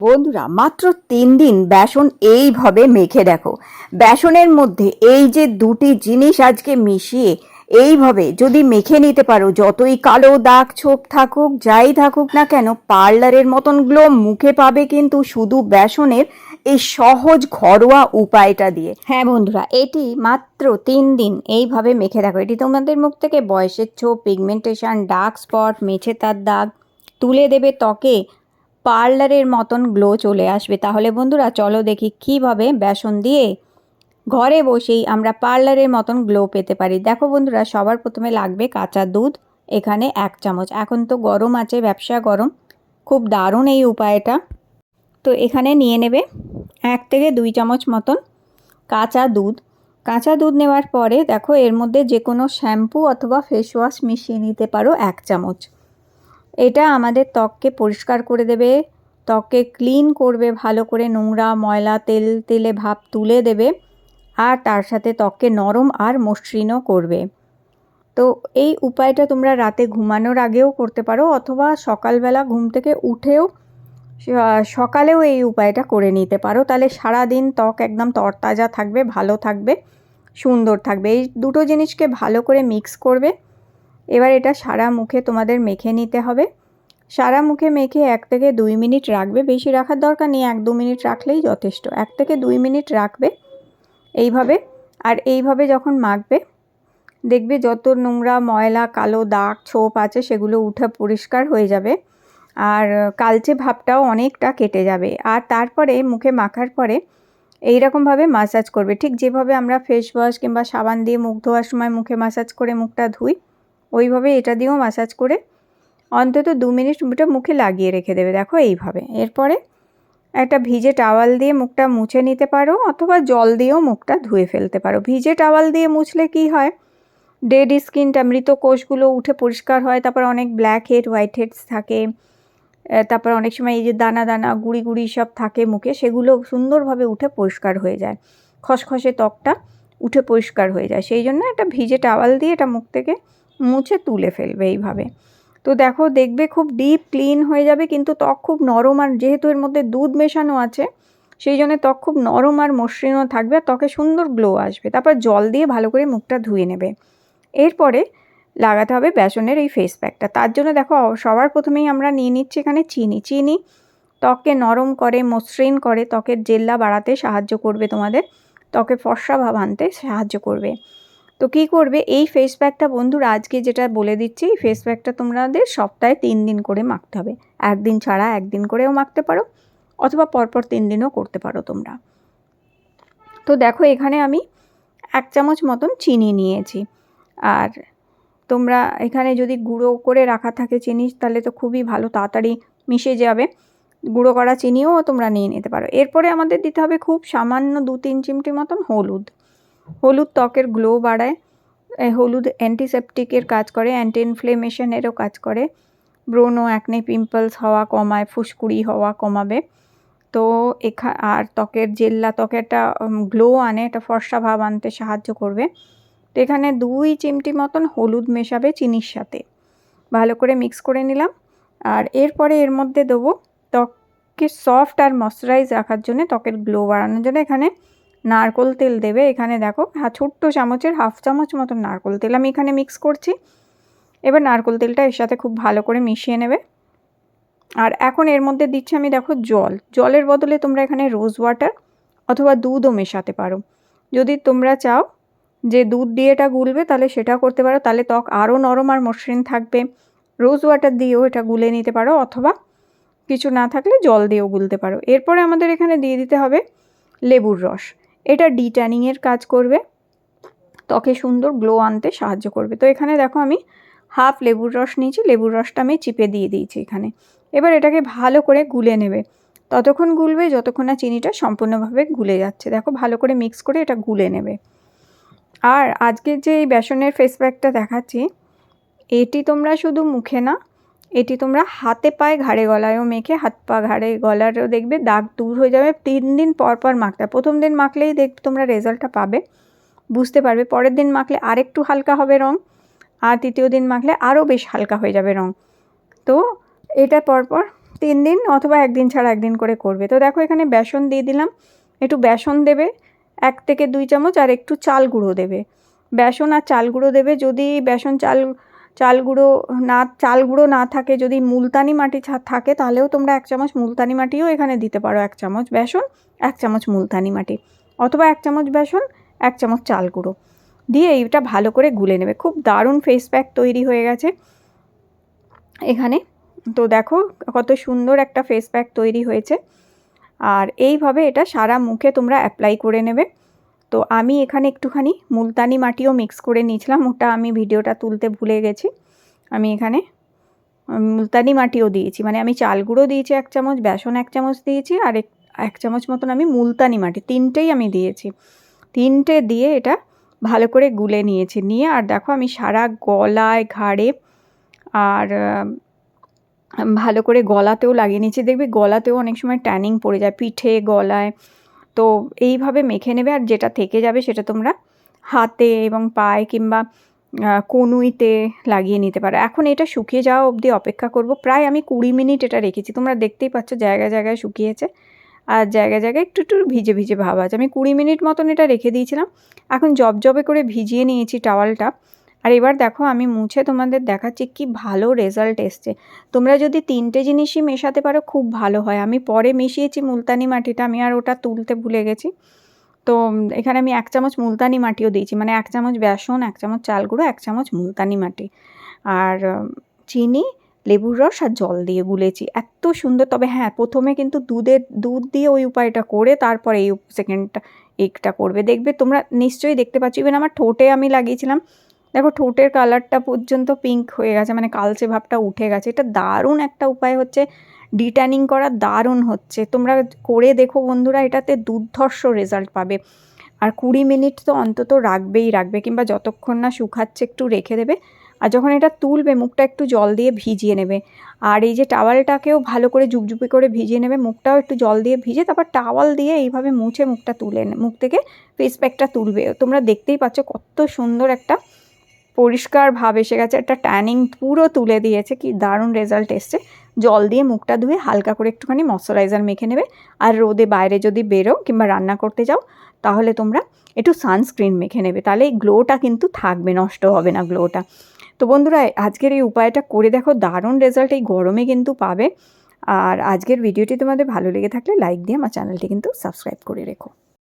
বন্ধুরা, মাত্র 3 দিন বেসন এইভাবে মেখে দেখো। বেসনের মধ্যে এই যে দুটি জিনিস আজকে মিশিয়ে এইভাবে যদি মেখে নিতে পারো, যতই কালো দাগ ছোপ থাকুক যাই থাকুক না কেন, পার্লারের মতন গ্লো মুখে পাবে কিন্তু শুধু বেসনের এই সহজ ঘরোয়া উপায়টা দিয়ে। হ্যাঁ বন্ধুরা, এটি মাত্র 3 দিন এইভাবে মেখে দেখো। এটি তোমাদের মুখ থেকে বয়সের ছোপ, পিগমেন্টেশন, ডার্ক স্পট, মেছে তার দাগ তুলে দেবে। ত্বকে পার্লারের মতন গ্লো চলে আসবে। তাহলে বন্ধুরা চলো দেখি কিভাবে বেসন দিয়ে ঘরে বসেই আমরা পার্লারের মতন গ্লো পেতে পারি। দেখো বন্ধুরা, সবার প্রথমে লাগবে কাঁচা দুধ, এখানে 1 চামচ। এখন তো গরম আছে, ব্যবসা গরম, খুব দারুণ এই উপায়টা। তো এখানে নিয়ে নেবে 1 থেকে 2 চামচ মতন কাঁচা দুধ। কাঁচা দুধ নেওয়ার পরে দেখো এর মধ্যে যে কোনো শ্যাম্পু অথবা ফেস ওয়াশ মিশিয়ে নিতে পারো 1 চামচ। এটা আমাদের ত্বককে পরিষ্কার করে দেবে, ত্বককে ক্লিন করবে, ভালো করে নোংরা ময়লা তেলে ভাব তুলে দেবে, আর তার সাথে ত্বককে নরম আর মসৃণও করবে। তো এই উপায়টা তোমরা রাতে ঘুমানোর আগেও করতে পারো, অথবা সকালবেলা ঘুম থেকে উঠেও সকালেও এই উপায়টা করে নিতে পারো। তাহলে সারাদিন ত্বক একদম তরতাজা থাকবে, ভালো থাকবে, সুন্দর থাকবে। এই দুটো জিনিসকে ভালো করে মিক্স করবে। এবার এটা সারা মুখে তোমাদের মেখে নিতে হবে। সারা মুখে মেখে 1 থেকে 2 মিনিট রাখবে, বেশি রাখার দরকার নেই, 1-2 মিনিট রাখলেই যথেষ্ট। 1 থেকে 2 মিনিট রাখবে এইভাবে। আর এইভাবে যখন মাখবে দেখবে যত নোংরা ময়লা কালো দাগ ছোপ আছে সেগুলো উঠে পরিষ্কার হয়ে যাবে, আর কালচে ভাবটাও অনেকটা কেটে যাবে। আর তারপরে মুখে মাখার পরে এইরকমভাবে মাসাজ করবে, ঠিক যেভাবে আমরা ফেস ওয়াশ কিংবা সাবান দিয়ে মুখ ধোয়ার সময় মুখে মাসাজ করে মুখটা ধুই, ওইভাবে এটা দিয়েও মাসাজ করে অন্তত 2 মিনিট মুখে লাগিয়ে রেখে দেবে। দেখো এইভাবে। এরপরে একটা ভিজে টাওয়াল দিয়ে মুখটা মুছে নিতে পারো, অথবা জল দিয়েও মুখটা ধুয়ে ফেলতে পারো। ভিজে টাওয়াল দিয়ে মুছলে কি হয়, ডেড স্কিনটা, মৃত কোষগুলো উঠে পরিষ্কার হয়। তারপর অনেক ব্ল্যাক হেড হোয়াইট হেডস থাকে, তারপর অনেক সময় এই যে দানা দানা গুড়ি গুড়ি সব থাকে মুখে, সেগুলো সুন্দরভাবে উঠে পরিষ্কার হয়ে যায়, খসখসে ত্বকটা উঠে পরিষ্কার হয়ে যায়। সেই জন্য একটা ভিজে টাওয়াল দিয়ে এটা মুখ থেকে মুছে তুলে ফেলবে এইভাবে। তো দেখো, দেখবে খুব ডিপ ক্লিন হয়ে যাবে, কিন্তু ত্বক খুব নরম, আর যেহেতু এর মধ্যে দুধ মেশানো আছে সেই জন্য ত্বক খুব নরম আর মসৃণও থাকবে, আর ত্বকে সুন্দর গ্লো আসবে। তারপর জল দিয়ে ভালো করে মুখটা ধুয়ে নেবে। এরপরে লাগাতে হবে বেসনের এই ফেস প্যাকটা। তার জন্য দেখো সবার প্রথমেই আমরা নিয়ে নিচ্ছি এখানে চিনি। ত্বককে নরম করে, মসৃণ করে, ত্বকের জেল্লা বাড়াতে সাহায্য করবে, তোমাদের ত্বকে ফর্সা ভাব আনতে সাহায্য করবে। তো কী করবে, এই ফেস প্যাকটা বন্ধুরা আজকে যেটা বলে দিচ্ছি, এই ফেস প্যাকটা তোমাদের সপ্তাহে 3 দিন করে মাখতে হবে। একদিন ছাড়া একদিন করেও মাখতে পারো, অথবা পরপর 3 দিনও করতে পারো তোমরা। তো দেখো এখানে আমি 1 চামচ মতন চিনি নিয়েছি। আর তোমরা এখানে যদি গুঁড়ো করে রাখা থাকে চিনি, তাহলে তো খুবই ভালো, তাড়াতাড়ি মিশে যাবে। গুঁড়ো করা চিনিও তোমরা নিয়ে নিতে পারো। এরপরে আমাদের দিতে হবে খুব সামান্য 2-3 চিমটি মতন হলুদ। হলুদ ত্বকের গ্লো বাড়ায়। হলুদ অ্যান্টিসেপটিকের কাজ করে, অ্যান্টি ইনফ্লেমেশনেরও কাজ করে, ব্রণ অ্যাকনে পিম্পলস হওয়া কমায়, ফুসকুড়ি হওয়া কমাবে। তো আর ত্বকের জেল্লা, ত্বকে একটা গ্লো আনে, একটা ফর্সা ভাব আনতে সাহায্য করবে। তো এখানে 2 চিমটি মতন হলুদ মেশাবে চিনির সাথে, ভালো করে মিক্স করে নিলাম। আর এরপরে এর মধ্যে দেবো ত্বককে সফট আর ময়শ্চারাইজ রাখার জন্য, ত্বকের গ্লো বাড়ানোর জন্য এখানে নারকোল তেল দেবে। এখানে দেখো ছোট্ট চামচের 1/2 চামচ মতন নারকোল তেল আমি এখানে মিক্স করছি। এবার নারকোল তেলটা এর সাথে খুব ভালো করে মিশিয়ে নেবে। আর এখন এর মধ্যে দিচ্ছি আমি দেখো জলের বদলে তোমরা এখানে রোজ ওয়াটার অথবা দুধও মেশাতে পারো। যদি তোমরা চাও যে দুধ দিয়ে এটা গুলবে, তাহলে সেটা করতে পারো, তাহলে ত্বক আরও নরম আর মসৃণ থাকবে। রোজ ওয়াটার দিয়েও এটা গুলে নিতে পারো, অথবা কিছু না থাকলে জল দিয়েও গুলতে পারো। এরপরে আমাদের এখানে দিয়ে দিতে হবে লেবুর রস। এটা ডিট্যানিংয়ের কাজ করবে, ত্বকে সুন্দর গ্লো আনতে সাহায্য করবে। তো এখানে দেখো আমি 1/2 লেবুর রস নিয়েছি, লেবুর রসটা আমি চিপে দিয়ে দিয়েছি এখানে। এবার এটাকে ভালো করে গুলে নেবে, ততক্ষণ গুলবে যতক্ষণ না চিনিটা সম্পূর্ণভাবে গুলে যাচ্ছে। দেখো ভালো করে মিক্স করে এটা গুলে নেবে। আর আজকে যে এই বেসনের ফেস প্যাকটা দেখাচ্ছি, এটি তোমরা শুধু মুখে না, এটি তোমরা হাতে পায়ে ঘাড়ে গলায়ও মেখে, হাত পা ঘাড়ে গলারও দেখবে দাগ দূর হয়ে যাবে। 3 দিন পর পর মাখতে হবে। প্রথম দিন মাখলেই দেখবে তোমরা রেজাল্টটা পাবে, বুঝতে পারবে। পরের দিন মাখলে আরেকটু হালকা হবে রং, আর তৃতীয় দিন মাখলে আরও বেশ হালকা হয়ে যাবে রং। তো এটা পরপর 3 দিন অথবা একদিন ছাড়া একদিন করে করবে। তো দেখো এখানে বেসন দিয়ে দিলাম, একটু বেসন দেবে 1 থেকে 2 চামচ, আর একটু চাল গুঁড়ো দেবে। বেসন আর চাল গুঁড়ো দেবে। যদি বেসন চাল গুঁড়ো না থাকে, যদি মুলতানি মাটি থাকে তাহলেও তোমরা 1 চামচ মুলতানি মাটিও এখানে দিতে পারো। 1 চামচ বেসন 1 চামচ মুলতানি মাটি, অথবা 1 চামচ বেসন 1 চামচ চাল গুঁড়ো দিয়ে এইটা ভালো করে গুলে নেবে। খুব দারুণ ফেস প্যাক তৈরি হয়ে গেছে এখানে। তো দেখো কত সুন্দর একটা ফেস প্যাক তৈরি হয়েছে। আর এইভাবে এটা সারা মুখে তোমরা অ্যাপ্লাই করে নেবে। তো আমি এখানে একটুখানি মুলতানি মাটিও মিক্স করে নিয়েছিলাম, ওটা আমি ভিডিওটা তুলতে ভুলে গেছি। আমি এখানে মুলতানি মাটিও দিয়েছি, মানে আমি চাল গুঁড়ো দিয়েছি 1 চামচ, বেসন 1 চামচ দিয়েছি, আর 1 চামচ মতন আমি মুলতানি মাটি, 3টেই আমি দিয়েছি। 3টে দিয়ে এটা ভালো করে গুলে নিয়েছি। নিয়ে আর দেখো আমি সারা গলায়, ঘাড়ে আর ভালো করে গলাতেও লাগিয়ে নিয়েছি। দেখবে গলাতেও অনেক সময় ট্যানিং পড়ে যায়, পিঠে, গলায়। তো এইভাবে মেখে নেবে। আর যেটা থেকে যাবে সেটা তোমরা হাতে এবং পায়ে কিংবা কনুইতে লাগিয়ে নিতে পারো। এখন এটা শুকিয়ে যাওয়া অবধি অপেক্ষা করব। প্রায় আমি 20 মিনিট এটা রেখেছি। তোমরা দেখতেই পাচ্ছ জায়গায় জায়গায় শুকিয়েছে, আর জায়গায় জায়গায় একটু একটু ভিজে ভিজে ভাব আছে। আমি 20 মিনিট মতন এটা রেখে দিয়েছিলাম। এখন জবজবে করে ভিজিয়ে নিয়েছি টাওয়ালটা। আর এবার দেখো আমি মুছে তোমাদের দেখাচ্ছি কি ভালো রেজাল্ট এসছে। তোমরা যদি 3টে জিনিসই মেশাতে পারো খুব ভালো হয়। আমি পরে মিশিয়েছি মুলতানি মাটিটা, আমি আর ওটা তুলতে ভুলে গেছি। তো এখানে আমি 1 চামচ মুলতানি মাটিও দিয়েছি, মানে 1 চামচ বেসন, 1 চামচ চাল গুঁড়ো, 1 চামচ মুলতানি মাটি, আর চিনি, লেবুর রস আর জল দিয়ে গুলেছি। এত সুন্দর। তবে হ্যাঁ, প্রথমে কিন্তু দুধ দিয়ে ওই উপায়টা করে তারপরে এই সেকেন্ডটা এগটা করবে। দেখবে তোমরা নিশ্চয়ই দেখতে পাচ্ছ, ইভেন আমার ঠোঁটে আমি লাগিয়েছিলাম, দেখো ঠোঁটের কালারটা পর্যন্ত পিঙ্ক হয়ে গেছে, মানে কালচে ভাবটা উঠে গেছে। এটা দারুণ একটা উপায় হচ্ছে, ডিট্যানিং করা দারুণ হচ্ছে। তোমরা করে দেখো বন্ধুরা, এটাতে দুর্ধর্ষ রেজাল্ট পাবে। আর 20 মিনিট তো অন্তত রাখবে, কিংবা যতক্ষণ না শুকাচ্ছে একটু রেখে দেবে। আর যখন এটা তুলবে মুখটা একটু জল দিয়ে ভিজিয়ে নেবে। আর এই যে টাওয়ালটাকেও ভালো করে জুপজুপি করে ভিজিয়ে নেবে, মুখটাও একটু জল দিয়ে ভিজে তারপর টাওয়াল দিয়ে এইভাবে মুছে মুখটা তুলে মুখ থেকে ফেস প্যাকটা তুলবে। তোমরা দেখতেই পাচ্ছ কত সুন্দর একটা পরিষ্কার ভাব এসে গেছে, একটা ট্যানিং পুরো তুলে দিয়েছে, কি দারুণ রেজাল্ট এসছে। জল দিয়ে মুখটা ধুয়ে হালকা করে একটুখানি ময়শ্চারাইজার মেখে নেবে। আর রোদে বাইরে যদি বেরো কিংবা রান্না করতে যাও তাহলে তোমরা একটু সানস্ক্রিন মেখে নেবে, তাহলে এই গ্লোটা কিন্তু থাকবে, নষ্ট হবে না গ্লোটা। তো বন্ধুরা আজকের এই উপায়টা করে দেখো, দারুণ রেজাল্ট এই গরমে কিন্তু পাবে। আর আজকের ভিডিওটি তোমাদের ভালো লেগে থাকলে লাইক দিয়ে আমার চ্যানেলটি কিন্তু সাবস্ক্রাইব করে রেখো।